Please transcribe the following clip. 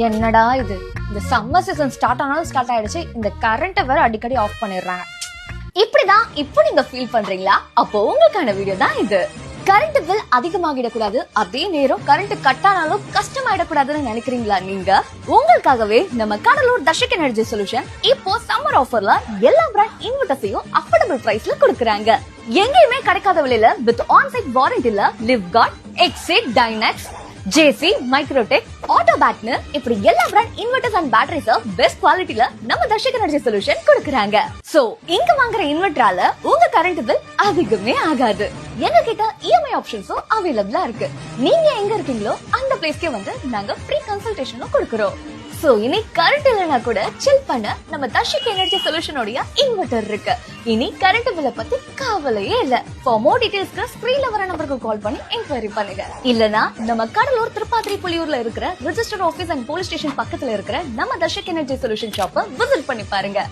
என்னடா இது, இந்த சம்மர் சீசன் ஸ்டார்ட் ஆனாலும் ஸ்டார்ட் ஆயிடுச்சு. இந்த கரண்ட் வேற அடிக்கடி ஆஃப் பண்ணிடுறாங்க. இப்படிதான் இப்போ நீங்க ஃபீல் பண்றீங்களா? அப்போ உங்களுக்கான வீடியோ தான் இது. கரண்ட் பில் அதிகமாகிடக்கூடாது, அதே நேரம் கரண்ட் கட் ஆனாலும் கஷ்டமாயிடக்கூடாதுன்னு நினைக்கிறீங்களா? நீங்க உங்களுக்காகவே நம்ம கடலூர் தர்ஷக் எனர்ஜி சொல்யூஷன் இப்போ சம்மர் ஆஃபர்ல எல்லா பிராண்ட் இன்வெர்டர்ஸையும் அஃபோர்டபிள் பிரைஸ்ல கொடுக்கறாங்க. எங்கேயுமே கிடைக்காத விலையில வித் ஆன்சைட் வாரண்டில Livguard, Exide, Dynex, JC, Microtek, ஆட்டோபேட்னு இப்படி எல்லா brand inverters and batteries best குவாலிட்டில நம்ம தர்ஷக் எனர்ஜி சொல்யூஷன் கொடுக்கறாங்க. சோ இங்க வாங்குற இன்வெர்டரால உங்க கரண்ட் பில் அதிகமே ஆகாது. எங்க கிட்ட இஎம்ஐ ஆப்ஷன்ஸும் அவைலபிளா இருக்கு. நீங்க எங்க இருக்கீங்களோ அந்த பிளேஸ்க்கே வந்து நாங்க ஃப்ரீ கன்சல்டேஷனும் கொடுக்கறோம். சோ இனி கரண்ட் இல்லனா கூட சில் பண்ண நம்ம தர்ஷக் எனர்ஜி சொல்யூஷனோட இன்வெர்டர் இருக்கு. இனி கரண்ட் பில்ல பத்தி கவலையே இல்ல. ஃபார் மோர் டீடைல்ஸ்க்கு ஸ்கிரீன்ல வர நம்பருக்கு கால் பண்ணி என்கொயரி பண்ணுங்க. இல்லனா நம்ம கடலூர் திருப்பாத்திரி புலியூர்ல இருக்கிற register office and police station பக்கத்துல இருக்கிற நம்ம தர்ஷக் எனர்ஜி சொல்யூஷன் ஷாப்பை விசிட் பண்ணி பாருங்க.